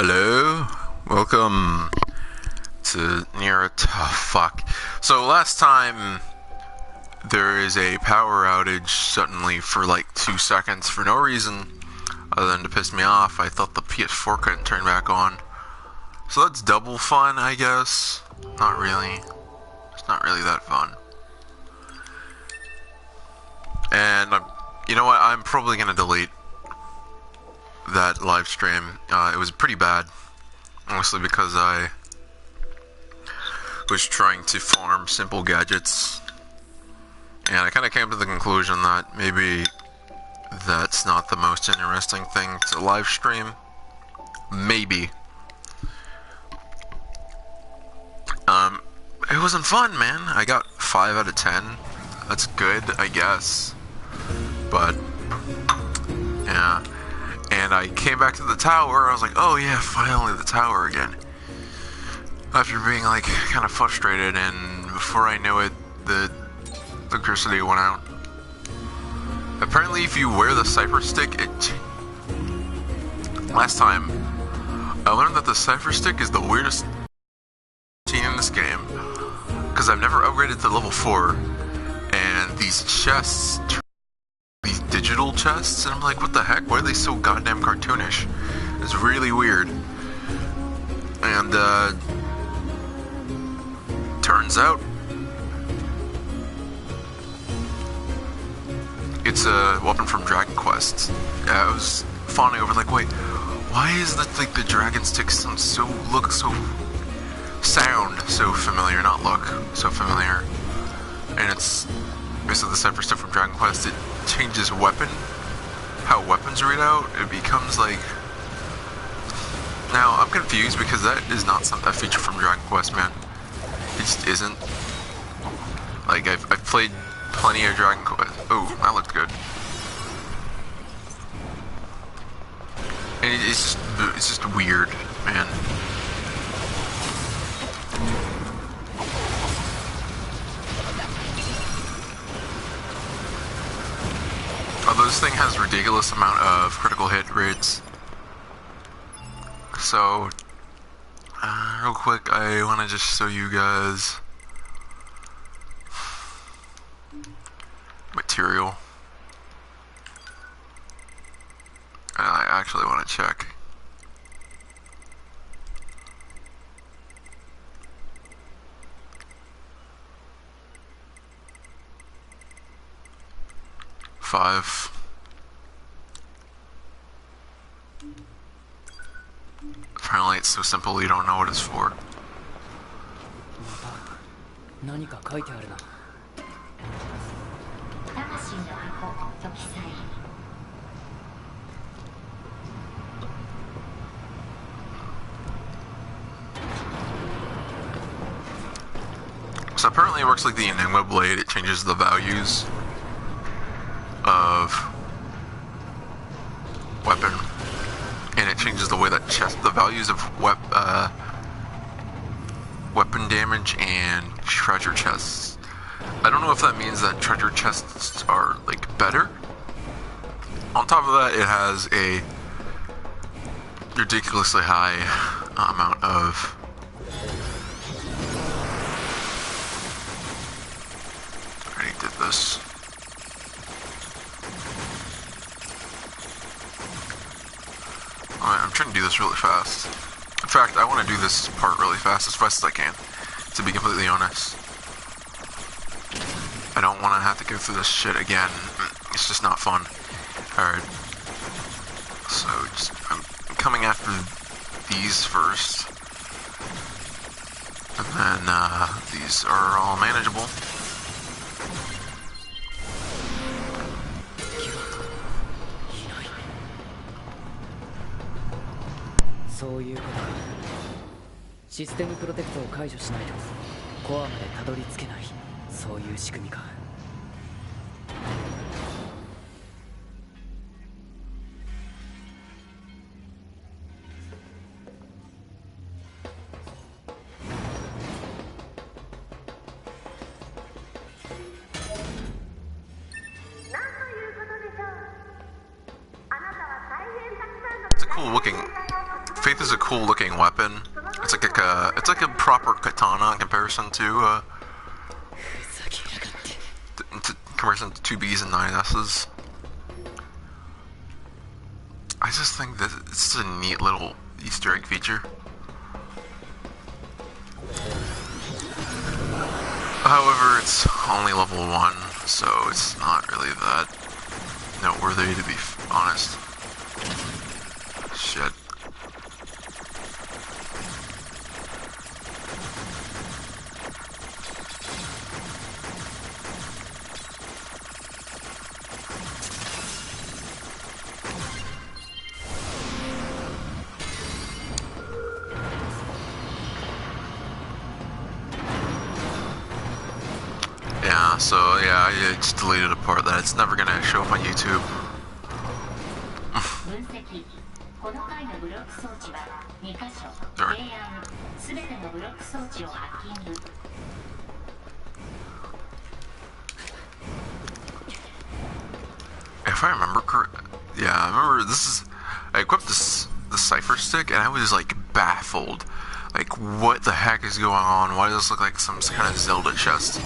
Hello, welcome to NieR. Fuck. So last time there is a power outage suddenly for like 2 seconds for no reason other than to piss me off. I thought the PS4 couldn't turn back on. So that's double fun, I guess. Not really. It's not really that fun. And you know what? I'm probably gonna delete that live stream. It was pretty bad, mostly because I was trying to farm simple gadgets, and I kind of came to the conclusion that maybe that's not the most interesting thing to live stream. Maybe. It wasn't fun, man. I got 5 out of 10. That's good, I guess. But yeah. And I came back to the tower, I was like, oh yeah, finally the tower again. After being like kind of frustrated, and before I knew it, the electricity went out. Apparently if you wear the Cypher Stick, last time, I learned that the Cypher Stick is the weirdest thing in this game. Because I've never upgraded to level 4, and these chests, these digital chests, and I'm like, what the heck? Why are they so goddamn cartoonish? It's really weird. And turns out it's a weapon from Dragon Quest. Yeah, I was fawning over like, wait, why is the dragon stick sound so familiar, not look so familiar? And it's basically the Cypher Stick from Dragon Quest. It changes how weapons read out. It becomes like, now I'm confused because that is not a feature from Dragon Quest, man. It just isn't. Like I've played plenty of Dragon Quest. Oh, that looked good. And it's just weird, man. Although this thing has ridiculous amount of critical hit rates. So, real quick, I want to just show you guys material. I actually want to check. Five. Apparently it's so simple you don't know what it's for. So apparently it works like the Enigma Blade. It changes the values of weapon, and it changes the way that the values of weapon damage and treasure chests. I don't know if that means that treasure chests are like better. On top of that, it has a ridiculously high amount of I already did this. Alright, I'm trying to do this really fast. In fact, I want to do this part really fast as I can, to be completely honest. I don't want to have to go through this shit again. It's just not fun. Alright. So, I'm coming after these first. And then, these are all manageable. It's a cool looking Faith is a cool looking weapon. It's like a proper katana in comparison to comparison to 2Bs and 9Ss. I just think that it's a neat little Easter egg feature. However, it's only level 1, so it's not really that noteworthy, to be honest. Shit. Yeah, so yeah, I just deleted a part that it's never gonna show up on YouTube. If I remember correct, yeah, I remember I equipped the cipher stick and I was like baffled. Like, what the heck is going on? Why does this look like some kind of Zelda chest?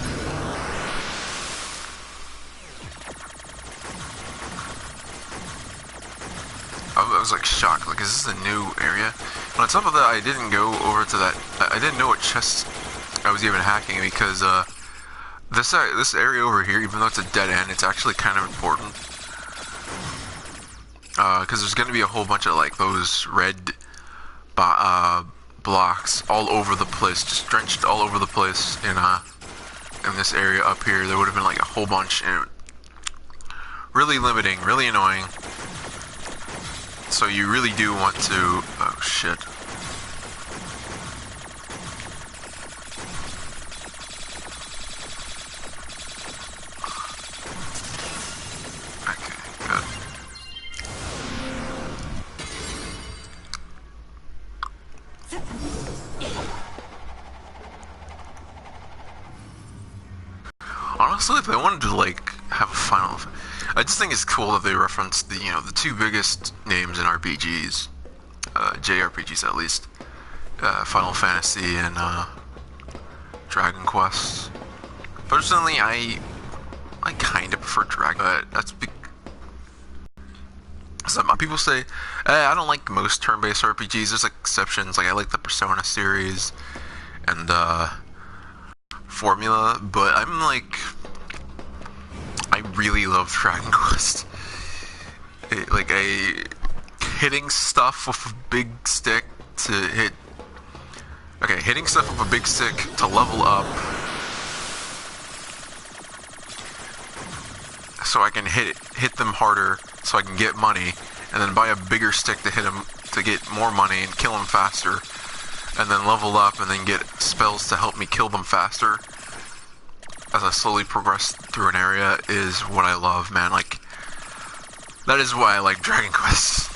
I was like shocked, like, is this a new area? And on top of that, I didn't go over to that, I didn't know what chest I was even hacking, because this area over here, even though it's a dead end, it's actually kind of important. Because there's going to be a whole bunch of like those red blocks all over the place, just drenched all over the place in this area up here. There would have been like a whole bunch, and really limiting, really annoying. So you really do want to, oh shit. Honestly, if they wanted to like have a final, I just think it's cool that they reference the the two biggest names in RPGs, JRPGs at least, Final Fantasy and Dragon Quest. Personally, I kind of prefer Dragon, but that's some people say I don't like most turn-based RPGs. There's like exceptions. Like I like the Persona series and Formula, but I'm like, I really love Dragon Quest. Hitting stuff with a big stick to hit. Okay, hitting stuff with a big stick to level up, so I can hit them harder, so I can get money, and then buy a bigger stick to hit them to get more money and kill them faster. And then level up and then get spells to help me kill them faster as I slowly progress through an area is what I love, man. Like, that is why I like Dragon Quest.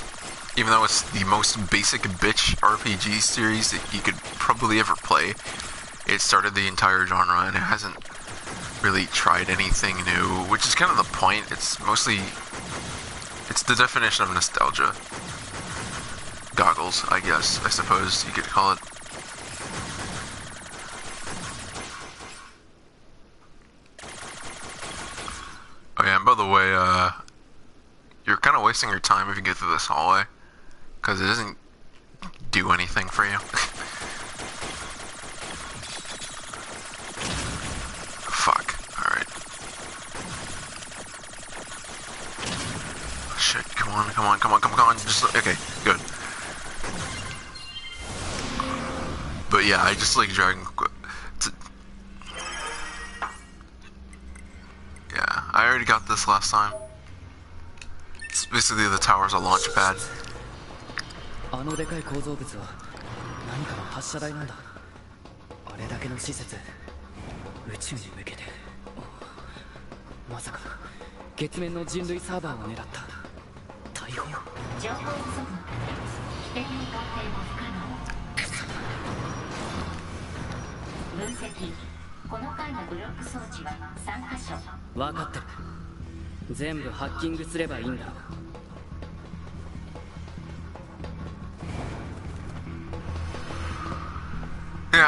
Even though it's the most basic bitch RPG series that you could probably ever play, it started the entire genre and it hasn't really tried anything new, which is kind of the point. It's the definition of nostalgia. Goggles, I guess, I suppose you could call it. Oh yeah, and by the way, you're kind of wasting your time if you get through this hallway, because it doesn't do anything for you. Fuck, alright. Shit, come on, just, okay, good. But yeah, I just like Dragon Quest. Yeah, I already got this last time. It's basically the tower's a launch pad.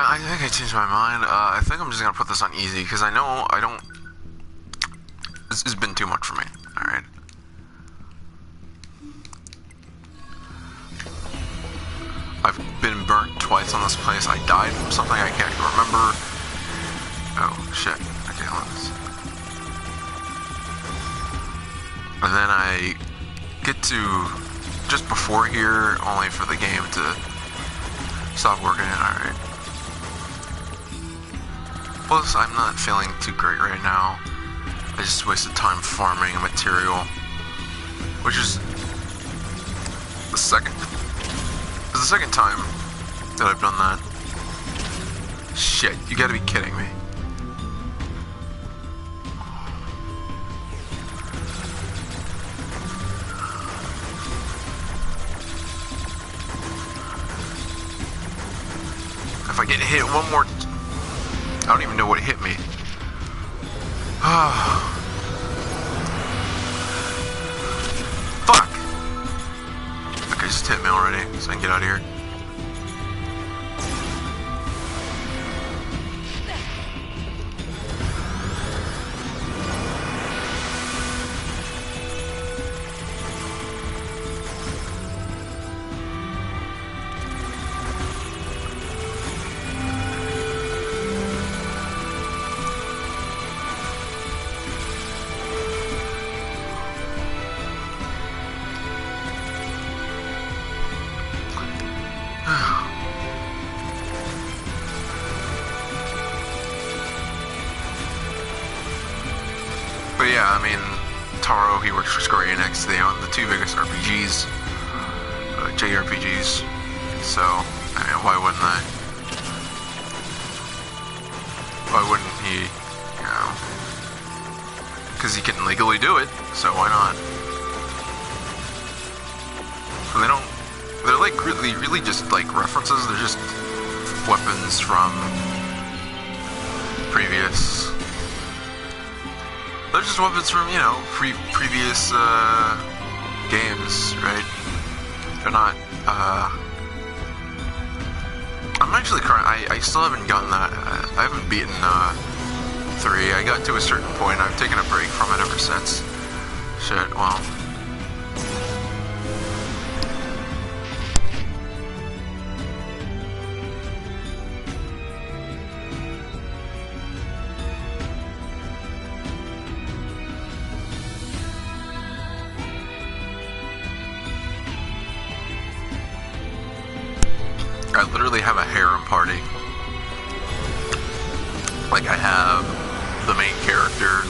Yeah, I think I changed my mind. I think I'm just gonna put this on easy, because I know I don't... This has been too much for me. Alright. I've been burnt twice on this place. I died from something I can't even remember. Oh, shit. Okay, let's... And then I get to just before here, only for the game to stop working. Alright. Plus, I'm not feeling too great right now. I just wasted time farming a material, which is the second time that I've done that. Shit, you gotta be kidding me. If I get hit one more... I don't even know what hit me. Fuck! Okay, just hit me already, so I can get out of here. But yeah, I mean, Taro, he works for Square Enix. They own the two biggest RPGs, JRPGs. So, I mean, why wouldn't they? Why wouldn't he, you know? Because he can legally do it, so why not? And they don't, they're like really just like references. They're just weapons from previous. They're just weapons from, you know, previous games, right? They're not, I'm actually I still haven't gotten that. I haven't beaten 3. I got to a certain point. I've taken a break from it ever since. Shit, well. I literally have a harem party. Like, I have the main character,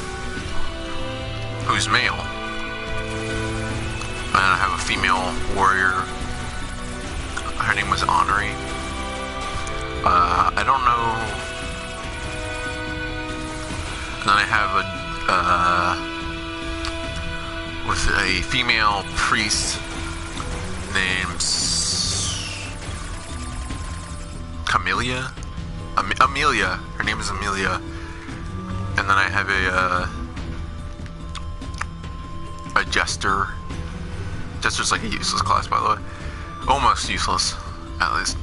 who's male, and I have a female warrior. Her name was Honoree. I don't know. And then I have a with a female priest named Amelia. Amelia. Her name is Amelia. And then I have a jester. Jester's like a useless class, by the way. Almost useless, at least.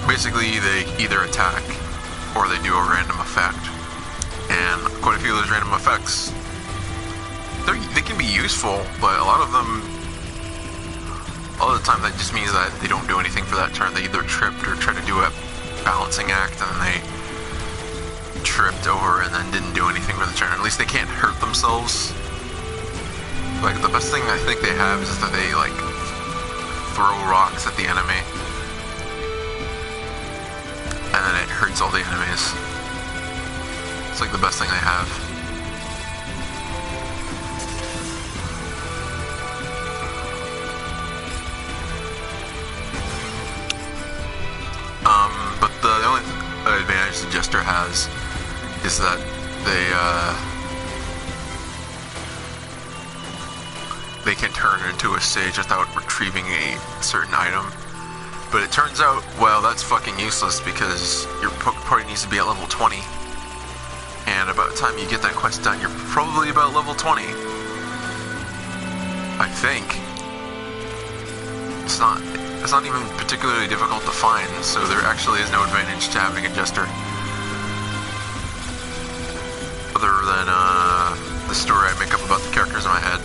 Basically, they either attack or they do a random effect. And quite a few of those random effects, they can be useful, but a lot of the time that just means that they don't do anything for that turn. They either tripped or tried to do a balancing act, and then they tripped over and then didn't do anything for the turn. At least they can't hurt themselves. Like, the best thing I think they have is that they, like, throw rocks at the enemy, and then it hurts all the enemies. It's like the best thing they have. But the only advantage the Jester has is that they can turn into a sage without retrieving a certain item. But it turns out, well, that's fucking useless because your party needs to be at level 20. And and about the time you get that quest done, you're probably about level 20. I think. It's not even particularly difficult to find, so there actually is no advantage to having a jester. Other than the story I make up about the characters in my head.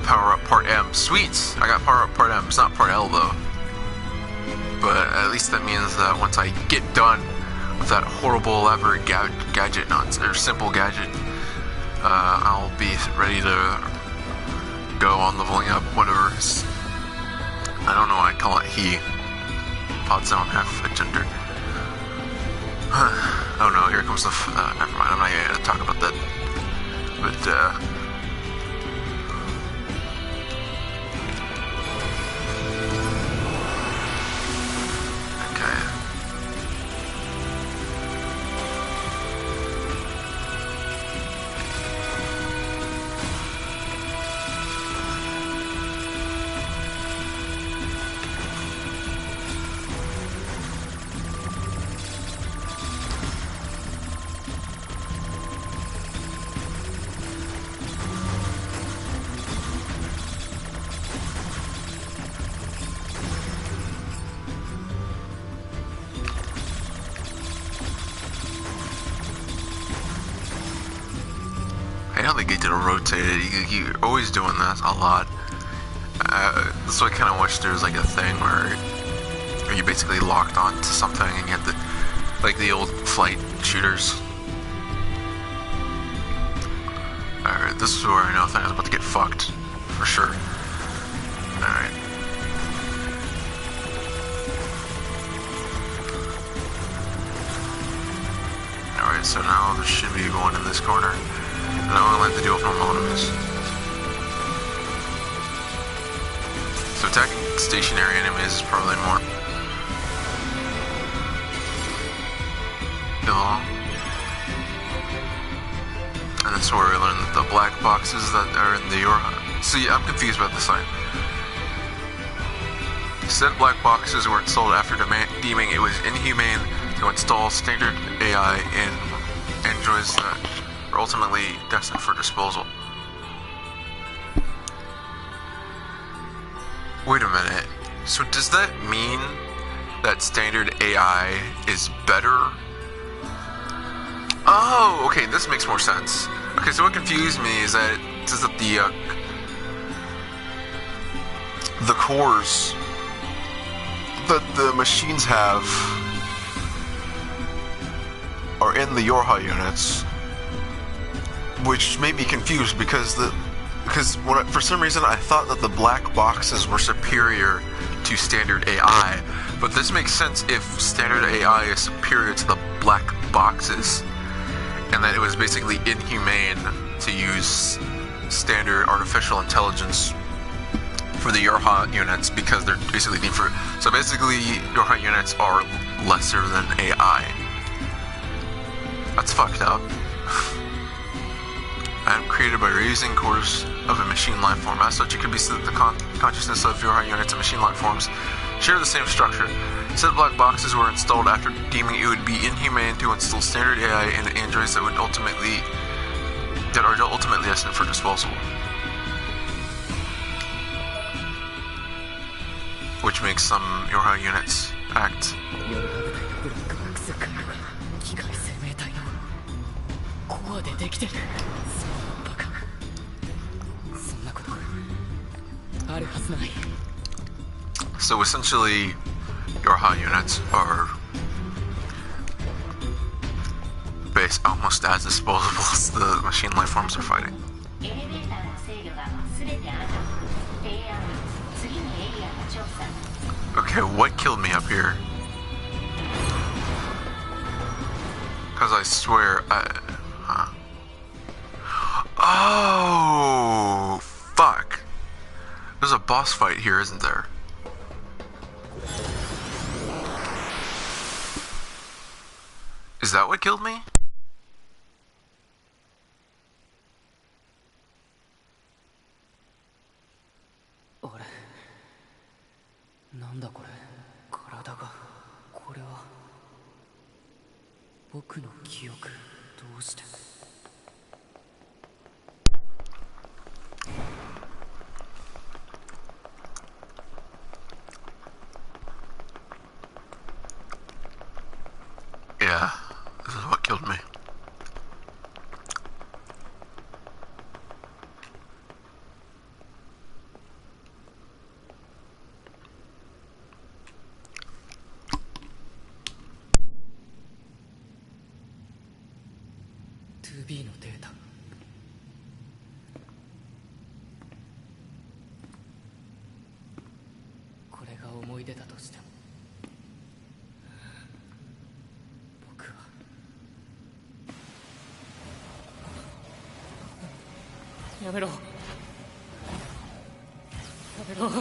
Power up part M. Sweet! I got power up part M. It's not part L though. But at least that means that once I get done with that horrible elaborate gadget, or simple gadget, I'll be ready to go on leveling up, whatever. I don't know why I call it he. Pods don't have a gender. Oh no, here comes the never mind, I'm not gonna talk about that. But I know they get to rotate it. You're always doing that a lot. So I kind of wish there was like a thing where you basically locked on to something and you had to, like the old flight shooters. Alright, this is where I know things are about to get fucked. For sure. Alright. Alright, so now there should be one in this corner. And I only have to deal with normal enemies. So attacking stationary enemies is probably more. Hello. And that's where we learn the black boxes that are in the Yorha. See, I'm confused about the sign. Said black boxes were installed after deeming it was inhumane to install standard AI in androids that are ultimately destined for disposal. Wait a minute. So does that mean that standard AI is better? Oh, okay, this makes more sense. Okay, so what confused me is that it says that the cores that the machines have are in the Yorha units, which made me confused because for some reason I thought that the black boxes were superior to standard AI, but this makes sense if standard AI is superior to the black boxes, and that it was basically inhumane to use standard artificial intelligence for the Yorha units because they're basically being for. So basically, Yorha units are lesser than AI. That's fucked up. I am created by raising cores of a machine life form. As such, it could be said that the consciousness of Yorha units and machine life forms share the same structure. Said black boxes were installed after deeming it would be inhumane to install standard AI in androids that are ultimately destined for disposal. Which makes some Yorha units act. So essentially, Yorha units are based almost as disposable as the machine life forms are fighting. Okay, what killed me up here? Because I swear Oh, fuck. There's a boss fight here, isn't there? Is that what killed me? 僕の記憶どうして。Yeah, this is what killed me.2B のデータ。これが思い出だとしても、僕はやめろ、やめろ。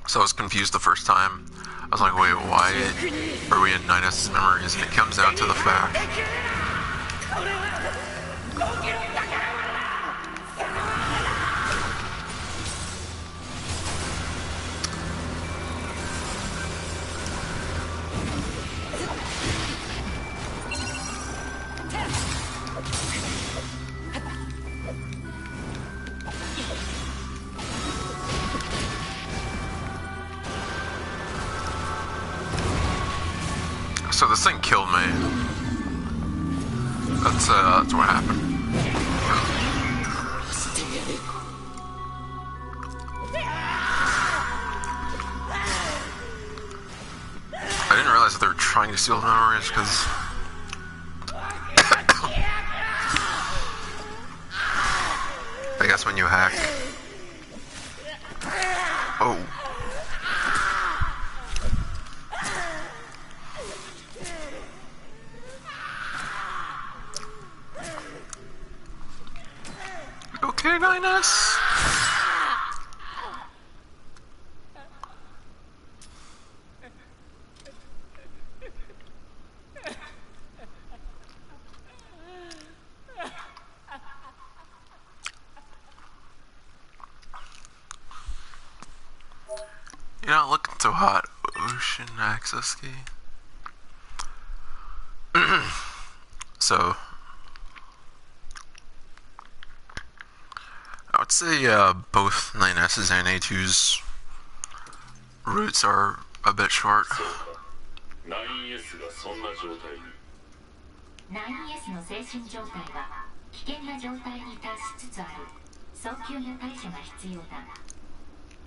So I was confused the first time. I was like, wait, why are we in 9S's memories? And it comes down to the fact. So this thing killed me. That's what happened. I didn't realize that they were trying to steal the memories because I guess when you hack. Oh. Okay, 9S. You're not looking so hot. Ocean access key. So I would say both 9S's and A2's roots are a bit short. 9S がそんな状態に。9S の精神状態は危険な状態に達しつつある。早急な対処が必要だ。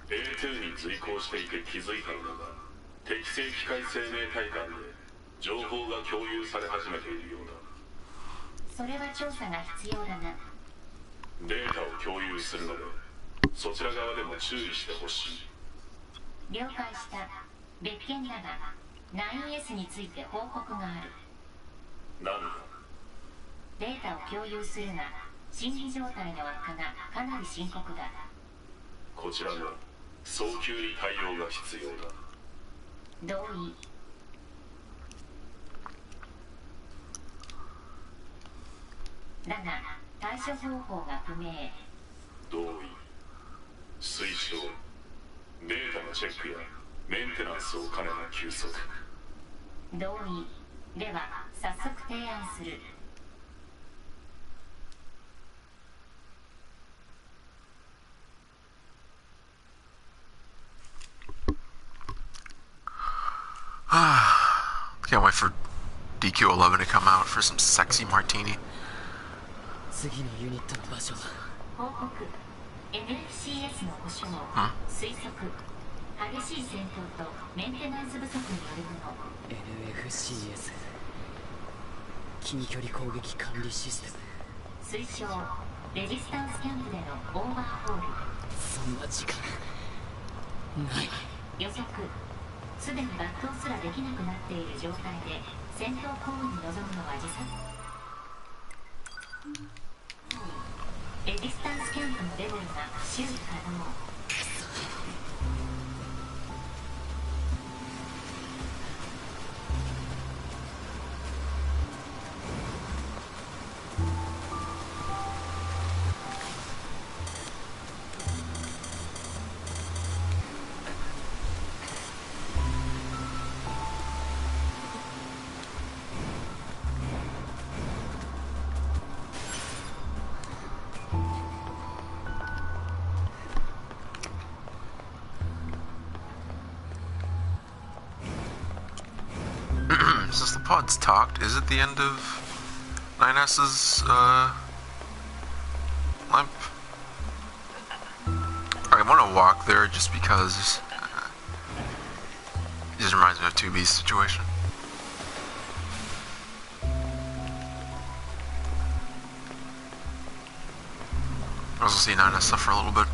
A2 に随行していて気づいたのだが、適正機械生命体間で情報が共有され始めているようだ。それは調査が必要だな。データを共有するので、そちら側でも注意してほしい。了解した。別件だが、9S について報告がある。何だ？データを共有するが、心理状態の悪化がかなり深刻だ。こちらが早急に対応が必要だ。同意。だが、対処方法が不明。同意。推奨。データのチェックやメンテナンスを兼ねた休息。同意。では、早速提案する。Can't wait for DQ11 to come out for some sexy martini. 次のユニットの場所は報告 NFCS の故障推測激しい戦闘とメンテナンス不足によるもの NFCS 近距離攻撃管理システム推奨レジスタンスキャンプでのオーバーホールそんな時間ない予測すでに抜刀すらできなくなっている状態で戦闘行為に臨むのは自殺レジスタンスキャンプのレベルが修理可能 pods talked, is it the end of 9S's limp? I want to walk there just because it just reminds me of 2B's situation. I was gonna see 9S stuff for a little bit.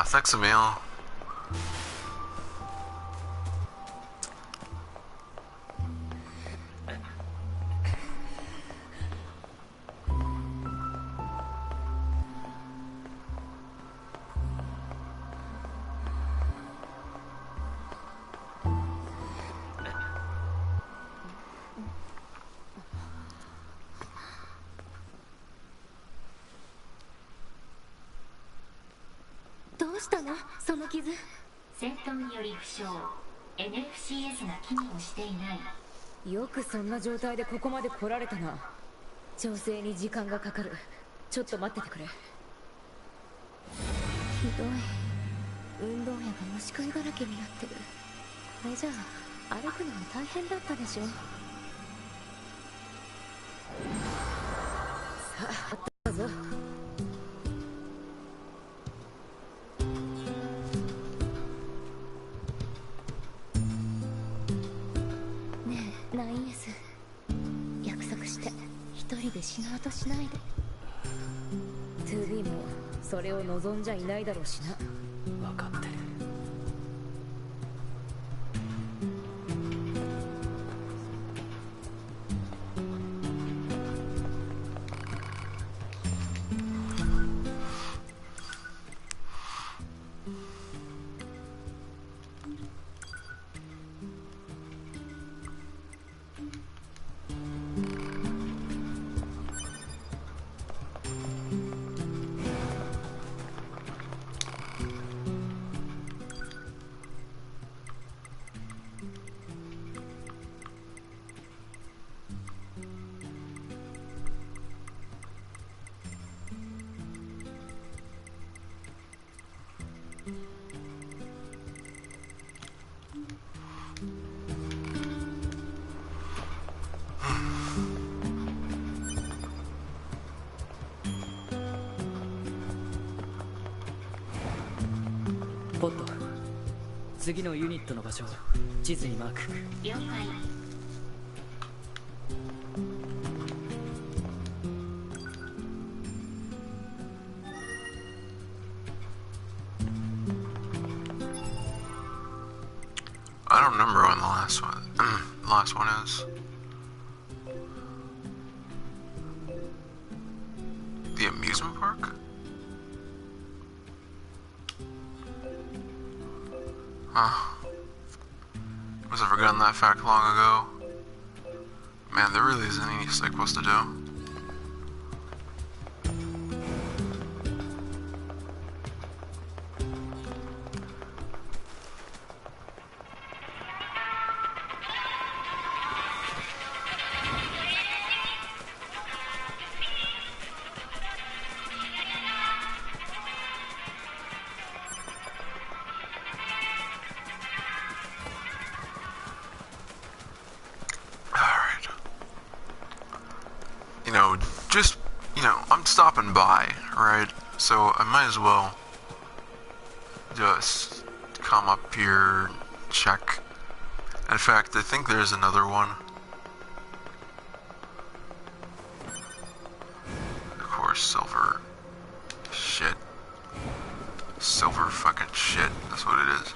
Thanks, Emil.戦闘により負傷 NFCS が機能していない。よくそんな状態でここまで来られたな。調整に時間がかかる。ちょっと待っててくれ。ひどい。運動やが虫食いだらけになってる。これじゃあ歩くのも大変だったでしょ。さあ、あったぞ。9S、 約束して一人で死のうとしないで。 2B もそれを望んじゃいないだろうしな。分かってる。ポット、次のユニットの場所を地図にマーク。了解。I don't remember when the last one is. The amusement park? Huh. Was I forgotten that fact long ago? Man, there really isn't any sequels to do. stopping by, right? So I might as well just come up here, check. In fact, I think there's another one. Of course, silver. Shit. Silver fucking shit. That's what it is.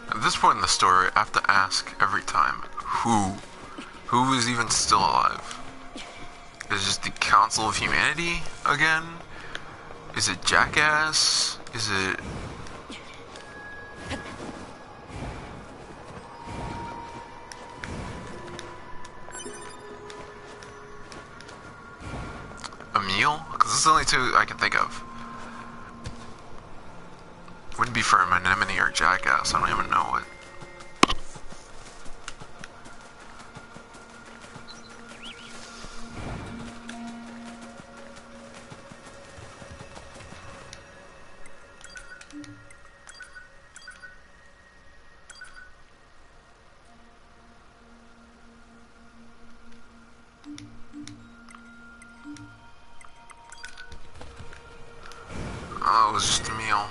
At this point in the story, I have to ask every time, who is even still alive? Is it just the Council of Humanity again? Is it Jackass? Is it... Emil? Because this is the only two I can think of. Wouldn't be for an anemone or Jackass, I don't even know what. Oh, it was just a meal.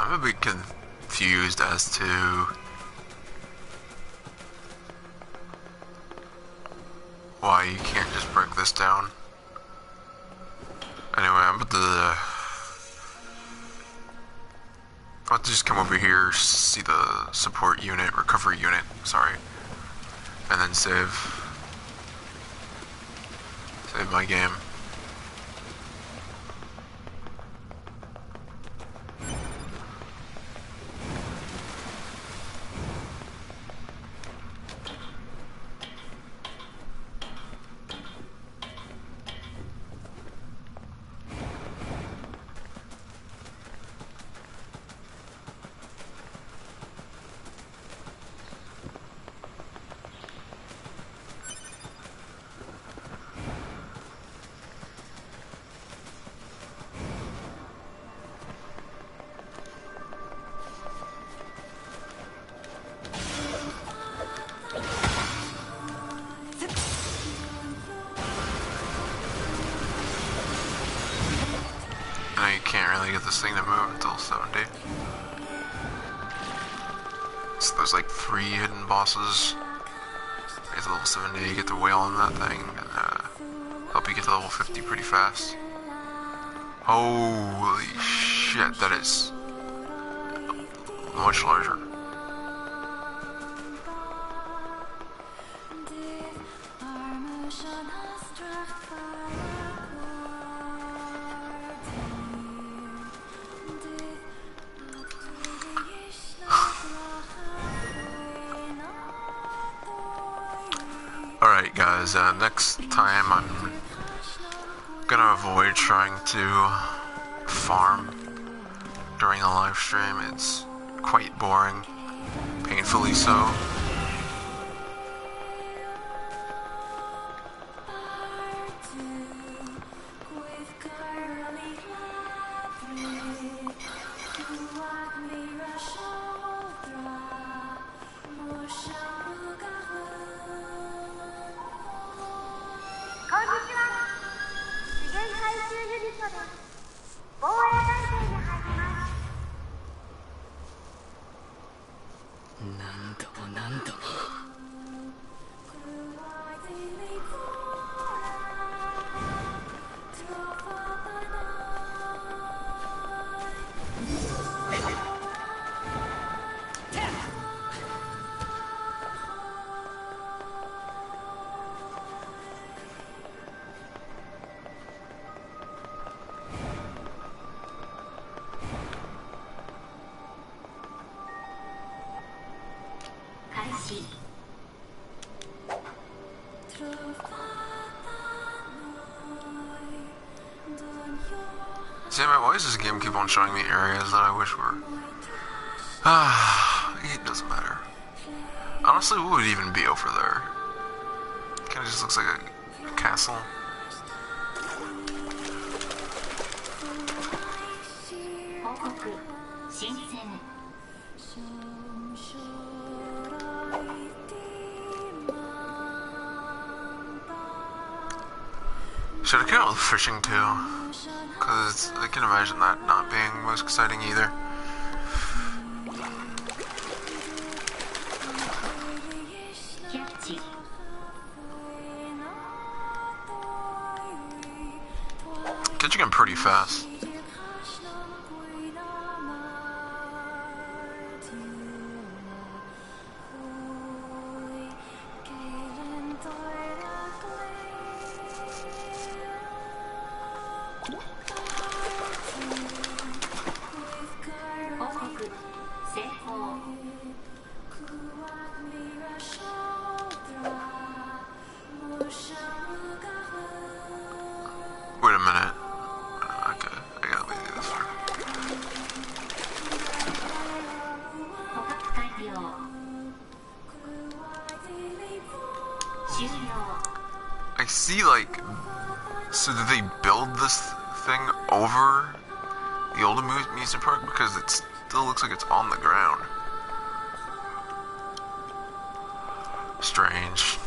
I'm a bit confused as to why you can't just break this down. Anyway, I'm about to just come over here, see the support unit, recovery unit, sorry, and then save my game. You can't really get this thing to move until 70. So there's like 3 hidden bosses. Get to level 70, you get the whale on that thing, and help you get to level 50 pretty fast. Holy shit, that is much larger. Alright guys, next time I'm gonna avoid trying to farm during the live stream. It's quite boring, painfully so. 何度も何度も。開始。See, why does this game keep on showing me areas that I wish were... it doesn't matter. Honestly, what would even be over there? Kinda just looks like a castle. Should I count with fishing too? Because I can imagine that not being most exciting either. Catching him pretty fast. Wait a minute. Okay, I gotta leave this one. I see, like, so did they build this thing over the old amusement park? Because it still looks like it's on the ground. Strange.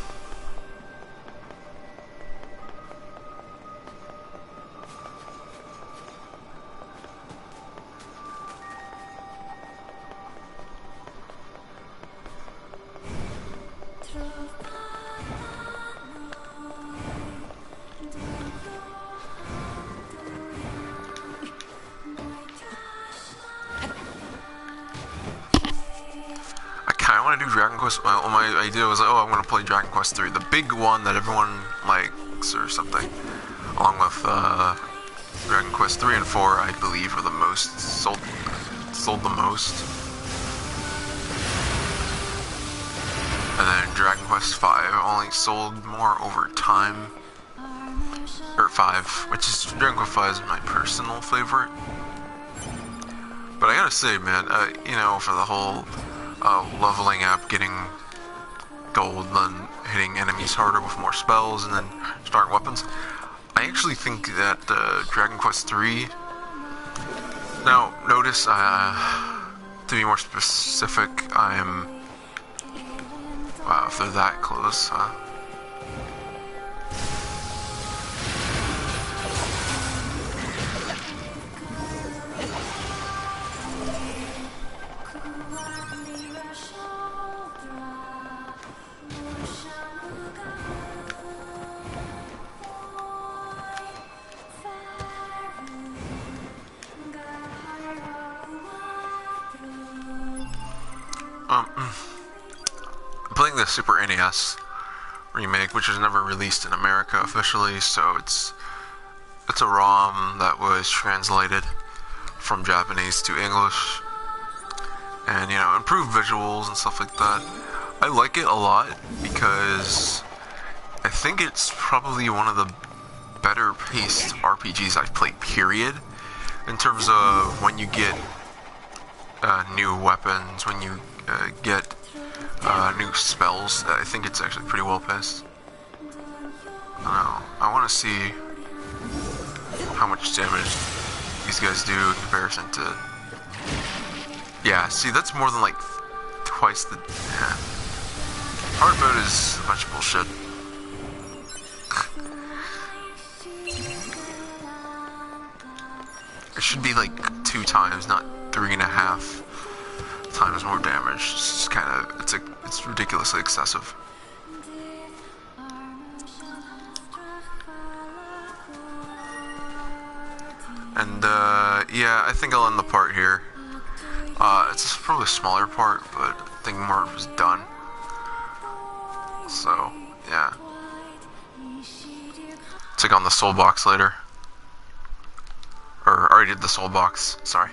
Dragon Quest. Well, my idea was, oh, I'm gonna play Dragon Quest 3, the big one that everyone likes or something. Along with Dragon Quest 3 and 4, I believe, are the most sold the most. And then Dragon Quest 5 only sold more over time. Or 5, which is Dragon Quest 5 is my personal favorite. But I gotta say, man, you know, for the whole leveling up, getting gold, then hitting enemies harder with more spells, and then starting weapons. I actually think that Dragon Quest 3... Now, notice, to be more specific, I'm... Wow, if they're that close, huh? I'm playing the Super NES remake, which was never released in America officially, so it's a ROM that was translated from Japanese to English, and, you know, improved visuals and stuff like that. I like it a lot because I think it's probably one of the better paced RPGs I've played, period, in terms of when you get new weapons, when you get new spells. I think it's actually pretty well paced. I don't know. I want to see how much damage these guys do in comparison to... Yeah, see, that's more than like twice the... Hard mode is a bunch of bullshit. should be like 2 times, not 3.5 times more damage. It's just kind of, it's ridiculously excessive. And yeah, I think I'll end the part here. It's probably a smaller part, but I think more was done. So yeah, take on the soul box later. Or already did the soul box. Sorry.